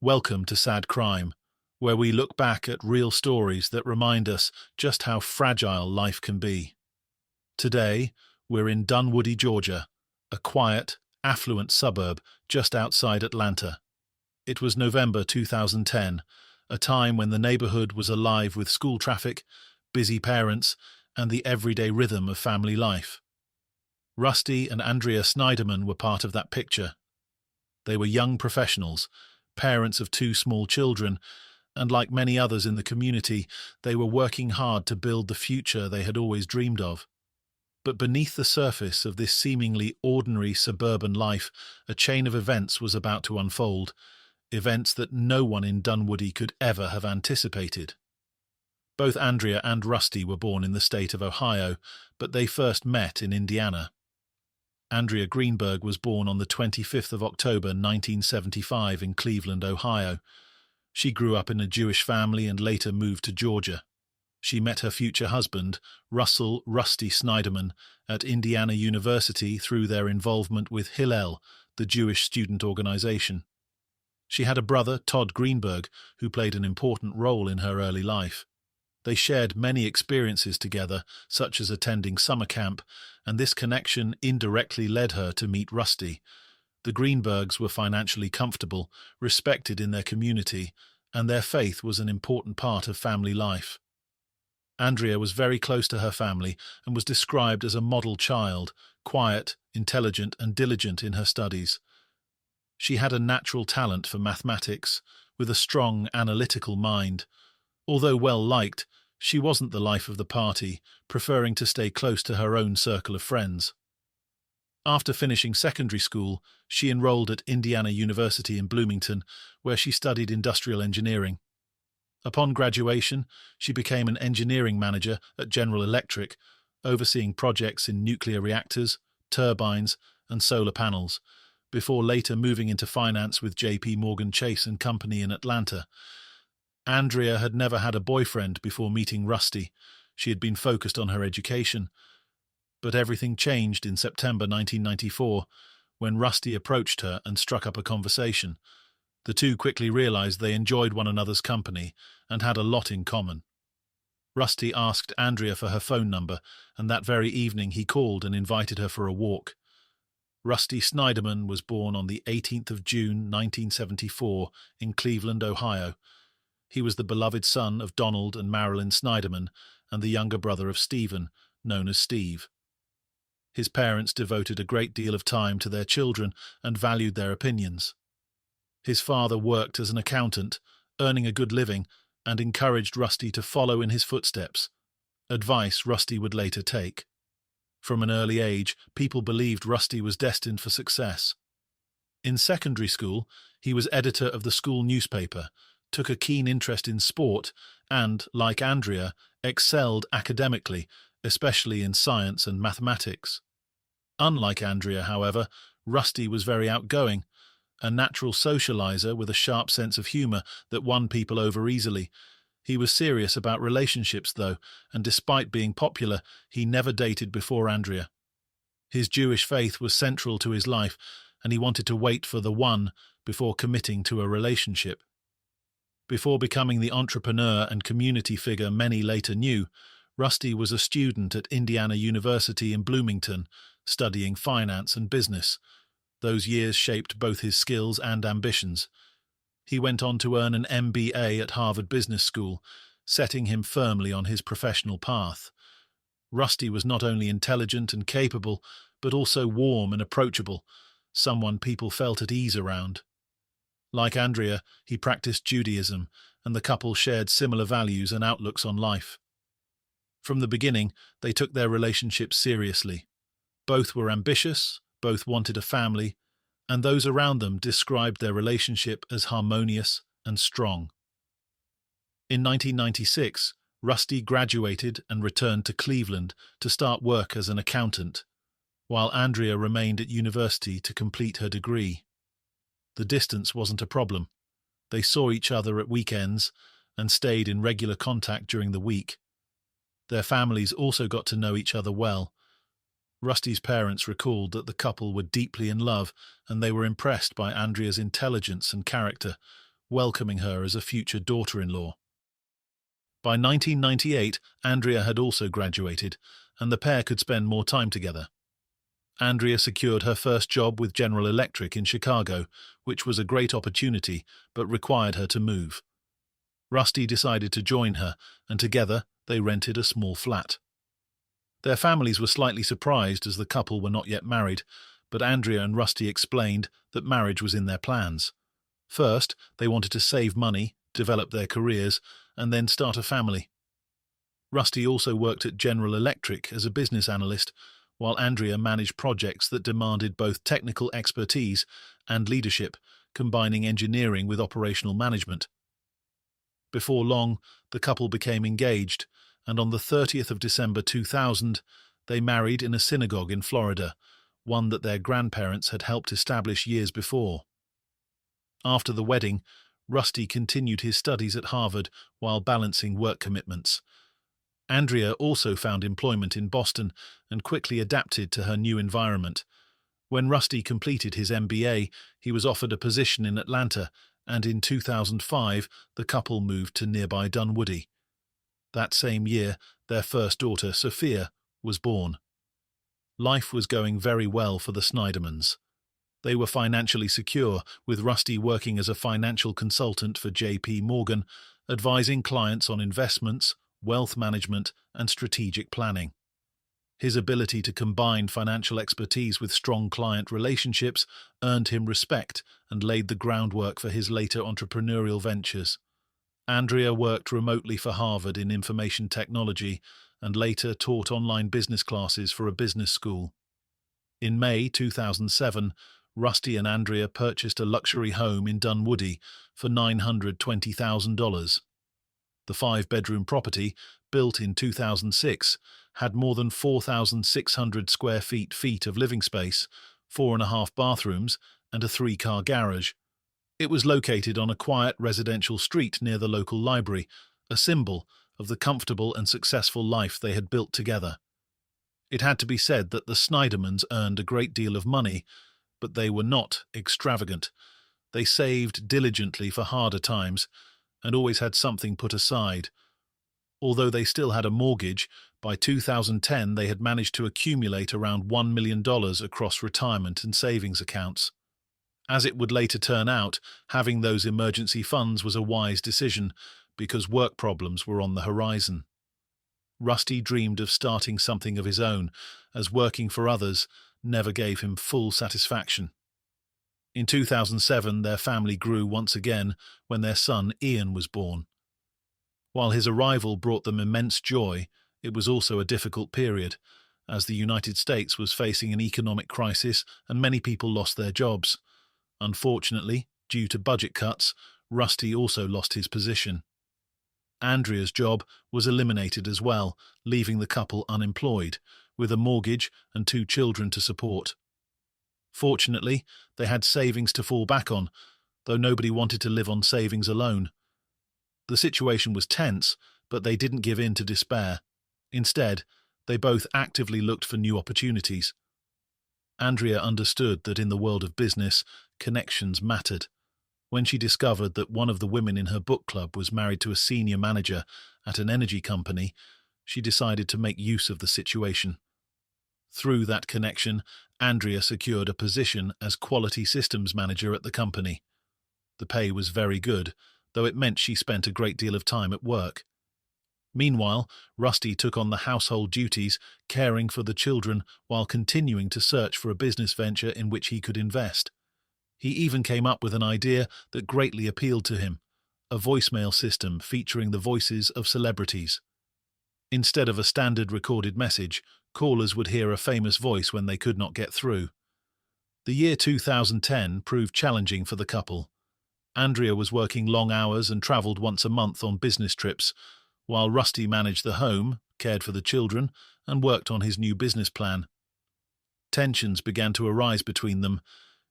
Welcome to Sad Crime, where we look back at real stories that remind us just how fragile life can be. Today, we're in Dunwoody, Georgia, a quiet, affluent suburb just outside Atlanta. It was November 2010, a time when the neighborhood was alive with school traffic, busy parents, and the everyday rhythm of family life. Rusty and Andrea Sneiderman were part of that picture. They were young professionals, parents of two small children, and like many others in the community, they were working hard to build the future they had always dreamed of. But beneath the surface of this seemingly ordinary suburban life, a chain of events was about to unfold, events that no one in Dunwoody could ever have anticipated. Both Andrea and Rusty were born in the state of Ohio, but they first met in Indiana. Andrea Greenberg was born on the 25th of October 1975 in Cleveland, Ohio. She grew up in a Jewish family and later moved to Georgia. She met her future husband, Russell "Rusty" Sneiderman, at Indiana University through their involvement with Hillel, the Jewish student organization. She had a brother, Todd Greenberg, who played an important role in her early life. They shared many experiences together, such as attending summer camp, and this connection indirectly led her to meet Rusty. The Greenbergs were financially comfortable, respected in their community, and their faith was an important part of family life. Andrea was very close to her family and was described as a model child, quiet, intelligent, and diligent in her studies. She had a natural talent for mathematics, with a strong analytical mind. Although well-liked, she wasn't the life of the party, preferring to stay close to her own circle of friends. After finishing secondary school, she enrolled at Indiana University in Bloomington, where she studied industrial engineering. Upon graduation, she became an engineering manager at General Electric, overseeing projects in nuclear reactors, turbines, and solar panels, before later moving into finance with J.P. Morgan Chase and Company in Atlanta. Andrea had never had a boyfriend before meeting Rusty. She had been focused on her education. But everything changed in September 1994, when Rusty approached her and struck up a conversation. The two quickly realized they enjoyed one another's company and had a lot in common. Rusty asked Andrea for her phone number, and that very evening he called and invited her for a walk. Rusty Sneiderman was born on the 18th of June 1974 in Cleveland, Ohio. He was the beloved son of Donald and Marilyn Sneiderman and the younger brother of Stephen, known as Steve. His parents devoted a great deal of time to their children and valued their opinions. His father worked as an accountant, earning a good living, and encouraged Rusty to follow in his footsteps, advice Rusty would later take. From an early age, people believed Rusty was destined for success. In secondary school, he was editor of the school newspaper, took a keen interest in sport, and, like Andrea, excelled academically, especially in science and mathematics. Unlike Andrea, however, Rusty was very outgoing, a natural socializer with a sharp sense of humor that won people over easily. He was serious about relationships, though, and despite being popular, he never dated before Andrea. His Jewish faith was central to his life, and he wanted to wait for the one before committing to a relationship. Before becoming the entrepreneur and community figure many later knew, Rusty was a student at Indiana University in Bloomington, studying finance and business. Those years shaped both his skills and ambitions. He went on to earn an MBA at Harvard Business School, setting him firmly on his professional path. Rusty was not only intelligent and capable, but also warm and approachable, someone people felt at ease around. Like Andrea, he practiced Judaism, and the couple shared similar values and outlooks on life. From the beginning, they took their relationship seriously. Both were ambitious, both wanted a family, and those around them described their relationship as harmonious and strong. In 1996, Rusty graduated and returned to Cleveland to start work as an accountant, while Andrea remained at university to complete her degree. The distance wasn't a problem. They saw each other at weekends and stayed in regular contact during the week. Their families also got to know each other well. Rusty's parents recalled that the couple were deeply in love and they were impressed by Andrea's intelligence and character, welcoming her as a future daughter-in-law. By 1998, Andrea had also graduated, and the pair could spend more time together. Andrea secured her first job with General Electric in Chicago, which was a great opportunity but required her to move. Rusty decided to join her, and together they rented a small flat. Their families were slightly surprised as the couple were not yet married, but Andrea and Rusty explained that marriage was in their plans. First, they wanted to save money, develop their careers, and then start a family. Rusty also worked at General Electric as a business analyst, while Andrea managed projects that demanded both technical expertise and leadership, combining engineering with operational management. Before long, the couple became engaged, and on the 30th of December 2000, they married in a synagogue in Florida, one that their grandparents had helped establish years before. After the wedding, Rusty continued his studies at Harvard while balancing work commitments. Andrea also found employment in Boston and quickly adapted to her new environment. When Rusty completed his MBA, he was offered a position in Atlanta, and in 2005, the couple moved to nearby Dunwoody. That same year, their first daughter, Sophia, was born. Life was going very well for the Sneidermans. They were financially secure, with Rusty working as a financial consultant for J.P. Morgan, advising clients on investments, wealth management, and strategic planning. His ability to combine financial expertise with strong client relationships earned him respect and laid the groundwork for his later entrepreneurial ventures. Andrea worked remotely for Harvard in information technology and later taught online business classes for a business school. In May 2007, Rusty and Andrea purchased a luxury home in Dunwoody for $920,000. The 5-bedroom property, built in 2006, had more than 4,600 square feet of living space, 4.5 bathrooms, and a 3-car garage. It was located on a quiet residential street near the local library, a symbol of the comfortable and successful life they had built together. It had to be said that the Sneidermans earned a great deal of money, but they were not extravagant. They saved diligently for harder times and always had something put aside. Although they still had a mortgage, by 2010 they had managed to accumulate around $1 million across retirement and savings accounts. As it would later turn out, having those emergency funds was a wise decision because work problems were on the horizon. Rusty dreamed of starting something of his own, as working for others never gave him full satisfaction. In 2007, their family grew once again when their son Ian was born. While his arrival brought them immense joy, it was also a difficult period, as the United States was facing an economic crisis and many people lost their jobs. Unfortunately, due to budget cuts, Rusty also lost his position. Andrea's job was eliminated as well, leaving the couple unemployed, with a mortgage and 2 children to support. Fortunately, they had savings to fall back on, though nobody wanted to live on savings alone. The situation was tense, but they didn't give in to despair. Instead, they both actively looked for new opportunities. Andrea understood that in the world of business, connections mattered. When she discovered that one of the women in her book club was married to a senior manager at an energy company, she decided to make use of the situation. Through that connection, Andrea secured a position as quality systems manager at the company. The pay was very good, though it meant she spent a great deal of time at work. Meanwhile, Rusty took on the household duties, caring for the children while continuing to search for a business venture in which he could invest. He even came up with an idea that greatly appealed to him, a voicemail system featuring the voices of celebrities. Instead of a standard recorded message, callers would hear a famous voice when they could not get through. The year 2010 proved challenging for the couple. Andrea was working long hours and travelled once a month on business trips, while Rusty managed the home, cared for the children, and worked on his new business plan. Tensions began to arise between them,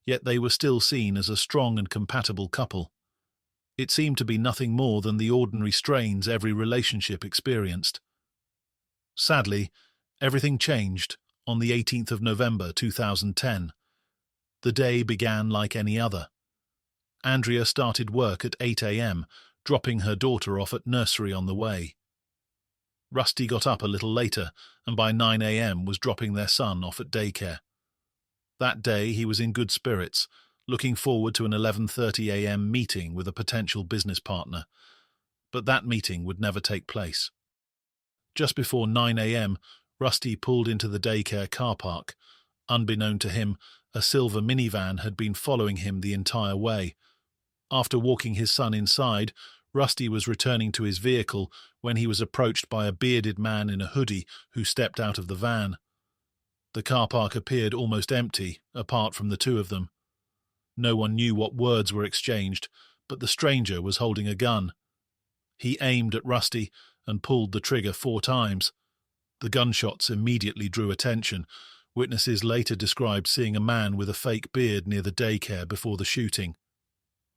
yet they were still seen as a strong and compatible couple. It seemed to be nothing more than the ordinary strains every relationship experienced. Sadly, everything changed on the 18th of November 2010. The day began like any other. Andrea started work at 8 a.m., dropping her daughter off at nursery on the way. Rusty got up a little later and by 9 a.m. was dropping their son off at daycare. That day he was in good spirits, looking forward to an 11:30 a.m. meeting with a potential business partner. But that meeting would never take place. Just before 9 a.m., Rusty pulled into the daycare car park. Unbeknown to him, a silver minivan had been following him the entire way. After walking his son inside, Rusty was returning to his vehicle when he was approached by a bearded man in a hoodie who stepped out of the van. The car park appeared almost empty, apart from the two of them. No one knew what words were exchanged, but the stranger was holding a gun. He aimed at Rusty and pulled the trigger 4 times. The gunshots immediately drew attention. Witnesses later described seeing a man with a fake beard near the daycare before the shooting.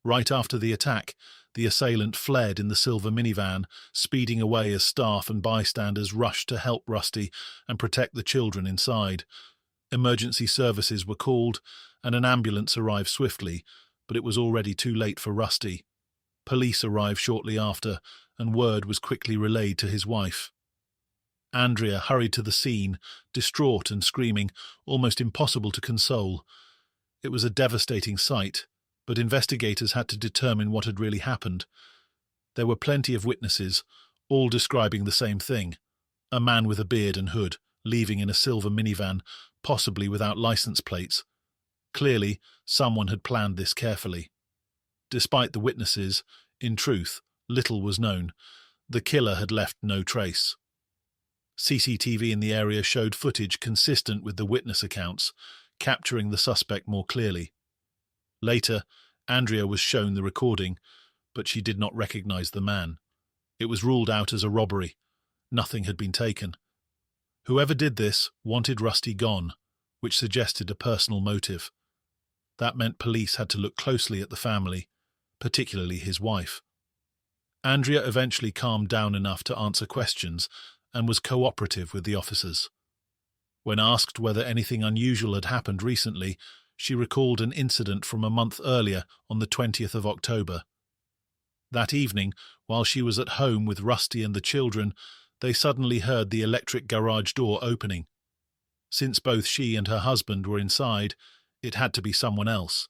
Right after the attack, the assailant fled in the silver minivan, speeding away as staff and bystanders rushed to help Rusty and protect the children inside. Emergency services were called, and an ambulance arrived swiftly, but it was already too late for Rusty. Police arrived shortly after, and word was quickly relayed to his wife. Andrea hurried to the scene, distraught and screaming, almost impossible to console. It was a devastating sight, but investigators had to determine what had really happened. There were plenty of witnesses, all describing the same thing: a man with a beard and hood, leaving in a silver minivan, possibly without license plates. Clearly, someone had planned this carefully. Despite the witnesses, in truth, little was known. The killer had left no trace. CCTV in the area showed footage consistent with the witness accounts, capturing the suspect more clearly. Later, Andrea was shown the recording, but she did not recognize the man. It was ruled out as a robbery. Nothing had been taken. Whoever did this wanted Rusty gone, which suggested a personal motive. That meant police had to look closely at the family, particularly his wife. Andrea eventually calmed down enough to answer questions and was cooperative with the officers. When asked whether anything unusual had happened recently, she recalled an incident from a month earlier on the 20th of October. That evening, while she was at home with Rusty and the children, they suddenly heard the electric garage door opening. Since both she and her husband were inside, it had to be someone else.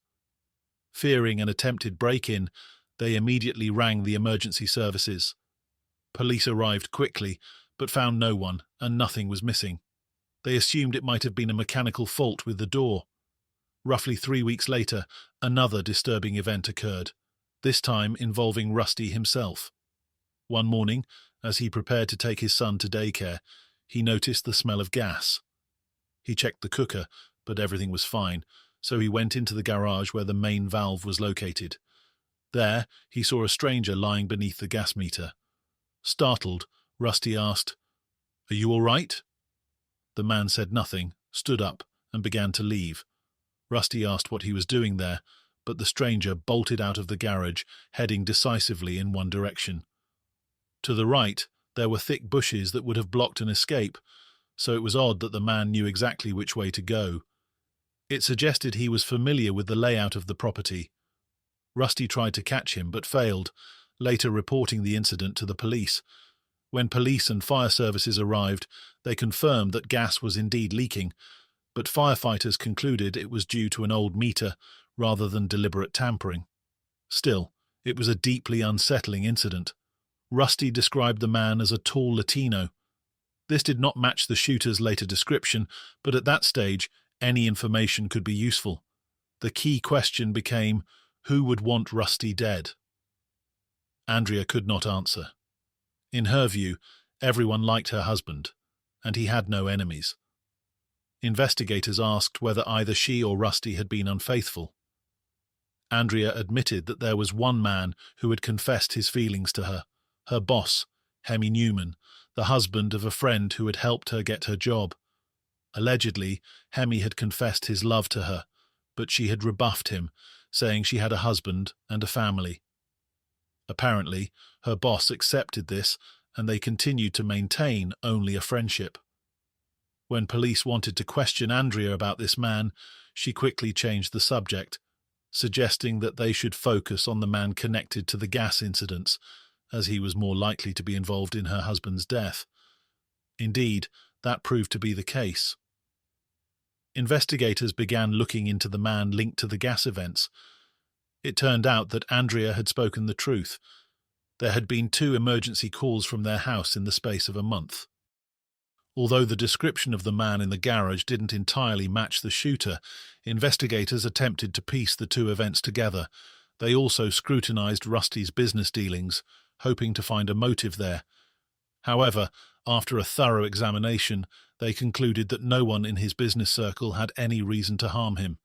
Fearing an attempted break-in, they immediately rang the emergency services. Police arrived quickly, but found no one, and nothing was missing. They assumed it might have been a mechanical fault with the door. Roughly 3 weeks later, another disturbing event occurred, this time involving Rusty himself. One morning, as he prepared to take his son to daycare, he noticed the smell of gas. He checked the cooker, but everything was fine, so he went into the garage where the main valve was located. There, he saw a stranger lying beneath the gas meter. Startled, Rusty asked, "Are you all right?" The man said nothing, stood up, and began to leave. Rusty asked what he was doing there, but the stranger bolted out of the garage, heading decisively in one direction. To the right, there were thick bushes that would have blocked an escape, so it was odd that the man knew exactly which way to go. It suggested he was familiar with the layout of the property. Rusty tried to catch him, but failed, later reporting the incident to the police. When police and fire services arrived, they confirmed that gas was indeed leaking, but firefighters concluded it was due to an old meter rather than deliberate tampering. Still, it was a deeply unsettling incident. Rusty described the man as a tall Latino. This did not match the shooter's later description, but at that stage, any information could be useful. The key question became, who would want Rusty dead? Andrea could not answer. In her view, everyone liked her husband, and he had no enemies. Investigators asked whether either she or Rusty had been unfaithful. Andrea admitted that there was one man who had confessed his feelings to her, her boss, Hemi Newman, the husband of a friend who had helped her get her job. Allegedly, Hemi had confessed his love to her, but she had rebuffed him, saying she had a husband and a family. Apparently, her boss accepted this, and they continued to maintain only a friendship. When police wanted to question Andrea about this man, she quickly changed the subject. suggesting that they should focus on the man connected to the gas incidents, as he was more likely to be involved in her husband's death. Indeed, that proved to be the case. Investigators began looking into the man linked to the gas events. It turned out that Andrea had spoken the truth. There had been 2 emergency calls from their house in the space of a month. Although the description of the man in the garage didn't entirely match the shooter, investigators attempted to piece the 2 events together. They also scrutinized Rusty's business dealings, hoping to find a motive there. However, after a thorough examination, they concluded that no one in his business circle had any reason to harm him.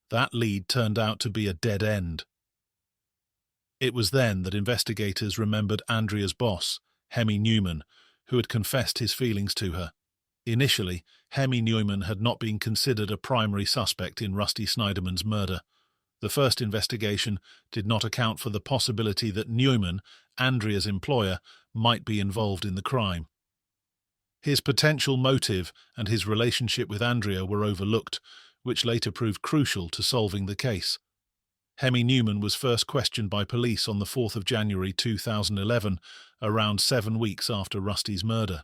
That lead turned out to be a dead end. It was then that investigators remembered Andrea's boss, Hemi Newman, who had confessed his feelings to her. Initially, Hemi Newman had not been considered a primary suspect in Rusty Sneiderman's murder. The first investigation did not account for the possibility that Newman, Andrea's employer, might be involved in the crime. His potential motive and his relationship with Andrea were overlooked, which later proved crucial to solving the case. Hemi Newman was first questioned by police on the 4th of January 2011, around 7 weeks after Rusty's murder.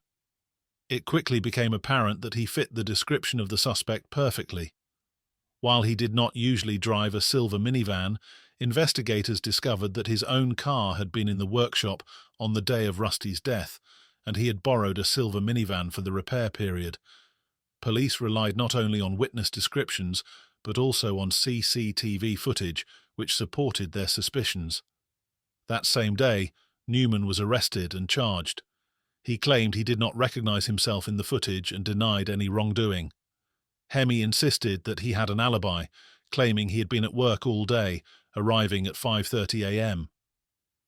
It quickly became apparent that he fit the description of the suspect perfectly. While he did not usually drive a silver minivan, investigators discovered that his own car had been in the workshop on the day of Rusty's death, and he had borrowed a silver minivan for the repair period. Police relied not only on witness descriptions, but also on CCTV footage, which supported their suspicions. That same day, Newman was arrested and charged. He claimed he did not recognize himself in the footage and denied any wrongdoing. Hemi insisted that he had an alibi, claiming he had been at work all day, arriving at 5:30 a.m.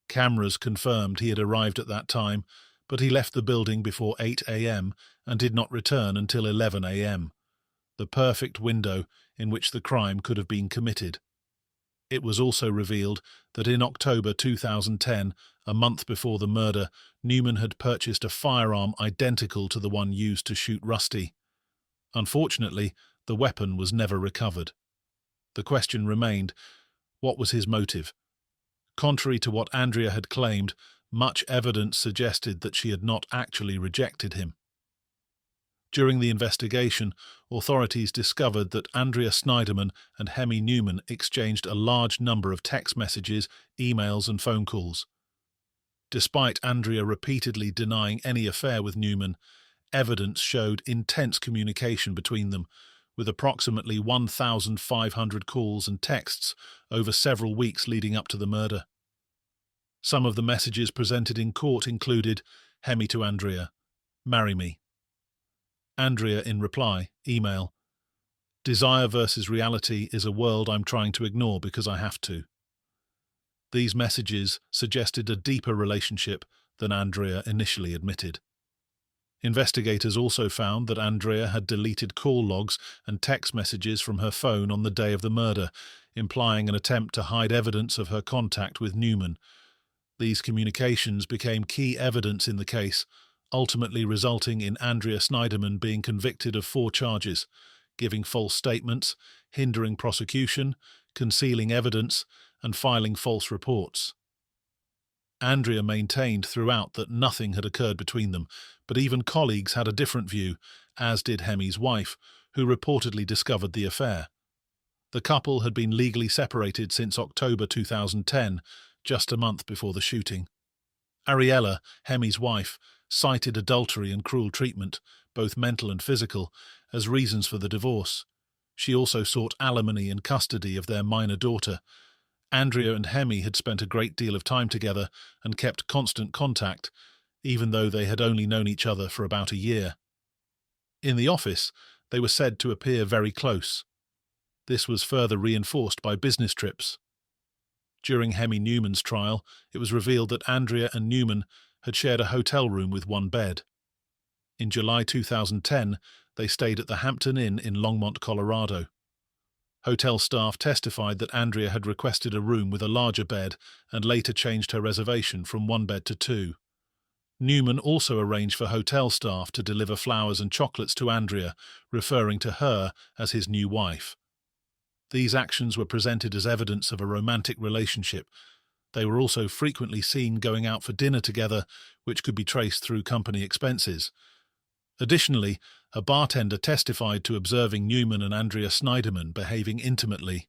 Cameras confirmed he had arrived at that time, but he left the building before 8 a.m. and did not return until 11 a.m., the perfect window in which the crime could have been committed. It was also revealed that in October 2010, a month before the murder, Newman had purchased a firearm identical to the one used to shoot Rusty. Unfortunately, the weapon was never recovered. The question remained, what was his motive? Contrary to what Andrea had claimed, much evidence suggested that she had not actually rejected him. During the investigation, authorities discovered that Andrea Sneiderman and Hemi Newman exchanged a large number of text messages, emails, and phone calls. Despite Andrea repeatedly denying any affair with Newman, evidence showed intense communication between them, with approximately 1,500 calls and texts over several weeks leading up to the murder. Some of the messages presented in court included, Hemi to Andrea, "Marry me." Andrea in reply, email, "Desire versus reality is a world I'm trying to ignore because I have to." These messages suggested a deeper relationship than Andrea initially admitted. Investigators also found that Andrea had deleted call logs and text messages from her phone on the day of the murder, implying an attempt to hide evidence of her contact with Newman. These communications became key evidence in the case, ultimately resulting in Andrea Sneiderman being convicted of 4 charges: giving false statements, hindering prosecution, concealing evidence, and filing false reports. Andrea maintained throughout that nothing had occurred between them, but even colleagues had a different view, as did Hemi's wife, who reportedly discovered the affair. The couple had been legally separated since October 2010, just a month before the shooting. Ariella, Hemi's wife, cited adultery and cruel treatment, both mental and physical, as reasons for the divorce. She also sought alimony and custody of their minor daughter. Andrea and Hemi had spent a great deal of time together and kept constant contact, even though they had only known each other for about a year. In the office, they were said to appear very close. This was further reinforced by business trips. During Hemi Newman's trial, it was revealed that Andrea and Newman had shared a hotel room with one bed. In July 2010, they stayed at the Hampton Inn in Longmont, Colorado. Hotel staff testified that Andrea had requested a room with a larger bed and later changed her reservation from 1 bed to 2. Newman also arranged for hotel staff to deliver flowers and chocolates to Andrea, referring to her as his new wife. These actions were presented as evidence of a romantic relationship. They were also frequently seen going out for dinner together, which could be traced through company expenses. Additionally, a bartender testified to observing Newman and Andrea Sneiderman behaving intimately.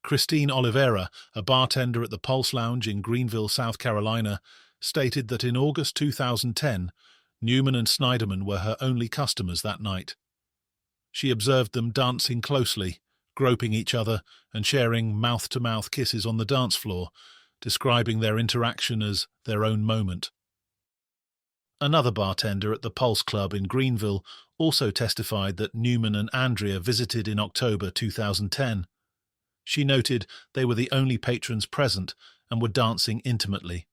Christine Oliveira, a bartender at the Pulse Lounge in Greenville, South Carolina, stated that in August 2010, Newman and Sneiderman were her only customers that night. She observed them dancing closely, groping each other, and sharing mouth-to-mouth kisses on the dance floor, describing their interaction as their own moment. Another bartender at the Pulse Club in Greenville also testified that Newman and Andrea visited in October 2010. She noted they were the only patrons present and were dancing intimately.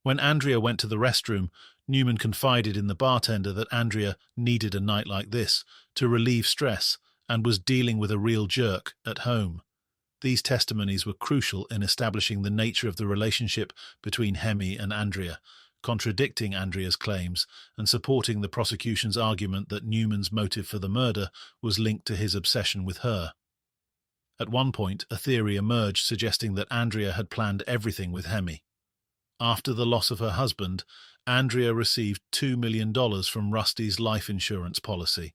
When Andrea went to the restroom, Newman confided in the bartender that Andrea needed a night like this to relieve stress and was dealing with a real jerk at home. These testimonies were crucial in establishing the nature of the relationship between Hemi and Andrea, contradicting Andrea's claims and supporting the prosecution's argument that Newman's motive for the murder was linked to his obsession with her. At one point, a theory emerged suggesting that Andrea had planned everything with Hemi. After the loss of her husband, Andrea received $2 million from Rusty's life insurance policy.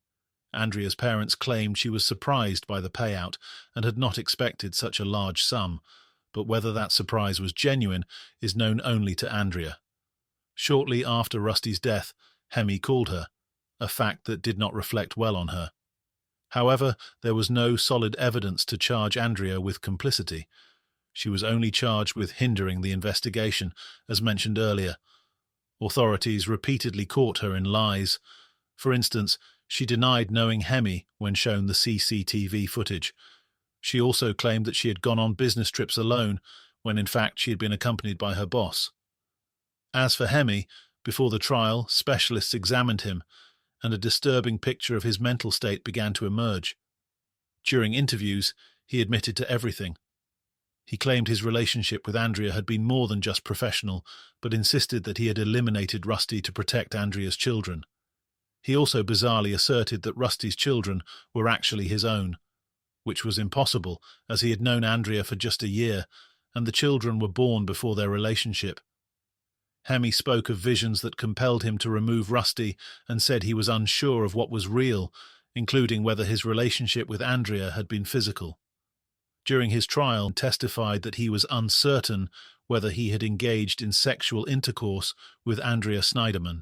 Andrea's parents claimed she was surprised by the payout and had not expected such a large sum, but whether that surprise was genuine is known only to Andrea. Shortly after Rusty's death, Hemi called her, a fact that did not reflect well on her. However, there was no solid evidence to charge Andrea with complicity. She was only charged with hindering the investigation, as mentioned earlier. Authorities repeatedly caught her in lies. For instance, she denied knowing Hemi when shown the CCTV footage. She also claimed that she had gone on business trips alone, when in fact she had been accompanied by her boss. As for Hemi, before the trial, specialists examined him, and a disturbing picture of his mental state began to emerge. During interviews, he admitted to everything. He claimed his relationship with Andrea had been more than just professional, but insisted that he had eliminated Rusty to protect Andrea's children. He also bizarrely asserted that Rusty's children were actually his own, which was impossible as he had known Andrea for just a year, and the children were born before their relationship. Hemi spoke of visions that compelled him to remove Rusty and said he was unsure of what was real, including whether his relationship with Andrea had been physical. During his trial, he testified that he was uncertain whether he had engaged in sexual intercourse with Andrea Sneiderman.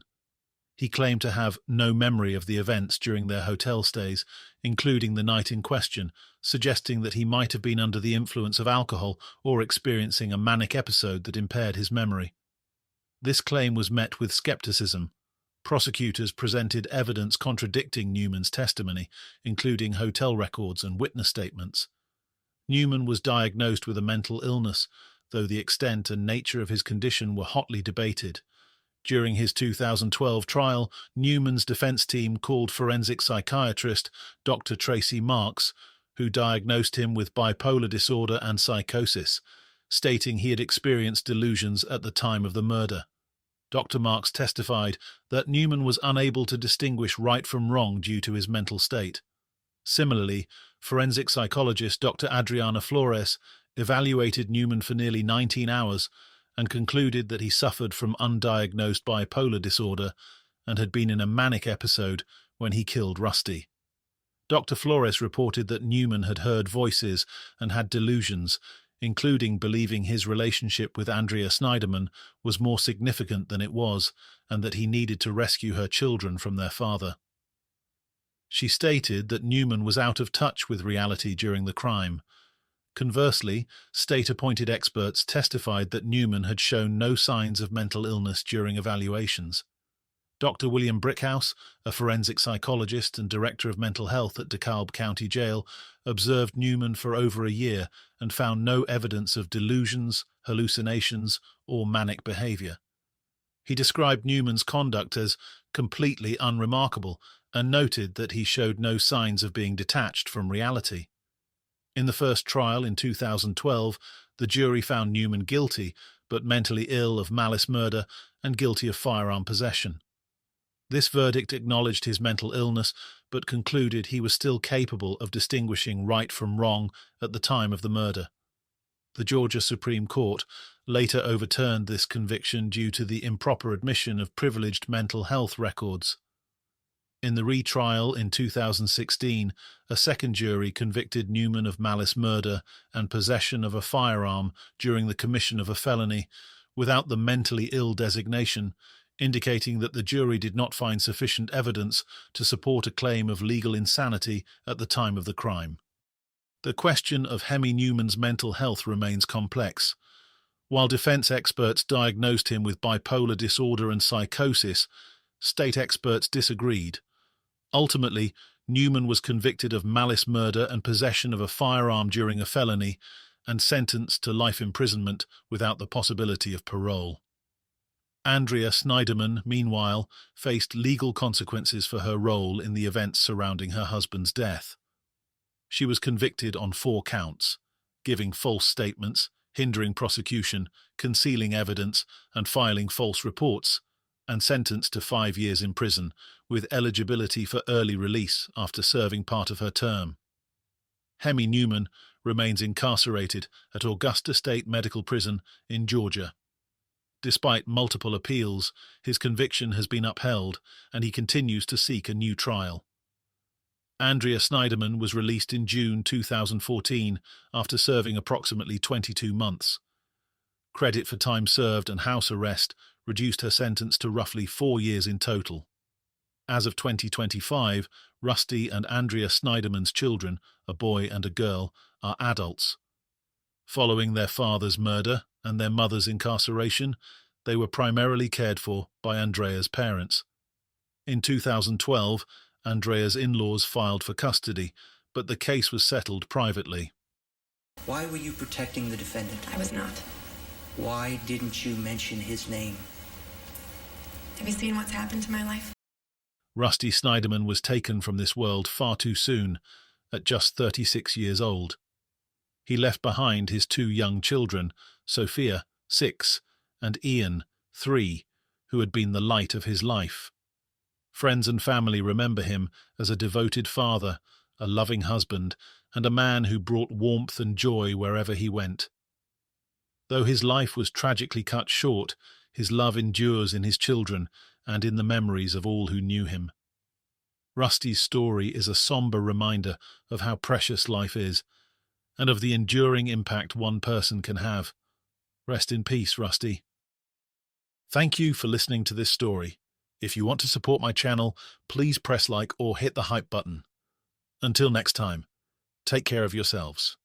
He claimed to have no memory of the events during their hotel stays, including the night in question, suggesting that he might have been under the influence of alcohol or experiencing a manic episode that impaired his memory. This claim was met with skepticism. Prosecutors presented evidence contradicting Newman's testimony, including hotel records and witness statements. Newman was diagnosed with a mental illness, though the extent and nature of his condition were hotly debated. During his 2012 trial, Newman's defense team called forensic psychiatrist Dr. Tracy Marks, who diagnosed him with bipolar disorder and psychosis, stating he had experienced delusions at the time of the murder. Dr. Marks testified that Newman was unable to distinguish right from wrong due to his mental state. Similarly, forensic psychologist Dr. Adriana Flores evaluated Newman for nearly 19 hours and concluded that he suffered from undiagnosed bipolar disorder and had been in a manic episode when he killed Rusty. Dr. Flores reported that Newman had heard voices and had delusions, including believing his relationship with Andrea Sneiderman was more significant than it was, and that he needed to rescue her children from their father. She stated that Newman was out of touch with reality during the crime. Conversely, state-appointed experts testified that Newman had shown no signs of mental illness during evaluations. Dr. William Brickhouse, a forensic psychologist and director of mental health at DeKalb County Jail, observed Newman for over a year and found no evidence of delusions, hallucinations, or manic behavior. He described Newman's conduct as completely unremarkable and noted that he showed no signs of being detached from reality. In the first trial in 2012, the jury found Newman guilty, but mentally ill of malice murder and guilty of firearm possession. This verdict acknowledged his mental illness, but concluded he was still capable of distinguishing right from wrong at the time of the murder. The Georgia Supreme Court later overturned this conviction due to the improper admission of privileged mental health records. In the retrial in 2016, a second jury convicted Newman of malice murder and possession of a firearm during the commission of a felony, without the mentally ill designation, indicating that the jury did not find sufficient evidence to support a claim of legal insanity at the time of the crime. The question of Hemi Newman's mental health remains complex. While defense experts diagnosed him with bipolar disorder and psychosis, state experts disagreed. Ultimately, Newman was convicted of malice murder and possession of a firearm during a felony and sentenced to life imprisonment without the possibility of parole. Andrea Sneiderman, meanwhile, faced legal consequences for her role in the events surrounding her husband's death. She was convicted on 4 counts: giving false statements, hindering prosecution, concealing evidence, and filing false reports, and sentenced to 5 years in prison, with eligibility for early release after serving part of her term. Hemi Newman remains incarcerated at Augusta State Medical Prison in Georgia. Despite multiple appeals, his conviction has been upheld, and he continues to seek a new trial. Andrea Sneiderman was released in June 2014 after serving approximately 22 months. Credit for time served and house arrest reduced her sentence to roughly 4 years in total. As of 2025, Rusty and Andrea Sneiderman's children, a boy and a girl, are adults. Following their father's murder and their mother's incarceration, they were primarily cared for by Andrea's parents. In 2012, Andrea's in-laws filed for custody, but the case was settled privately. Why were you protecting the defendant? I was not. Why didn't you mention his name? Have you seen what's happened to my life? Rusty Sneiderman was taken from this world far too soon, at just 36 years old. He left behind his 2 young children, Sophia, 6, and Ian, 3, who had been the light of his life. Friends and family remember him as a devoted father, a loving husband, and a man who brought warmth and joy wherever he went. Though his life was tragically cut short, his love endures in his children and in the memories of all who knew him. Rusty's story is a somber reminder of how precious life is, and of the enduring impact one person can have. Rest in peace, Rusty. Thank you for listening to this story. If you want to support my channel, please press like or hit the hype button. Until next time, take care of yourselves.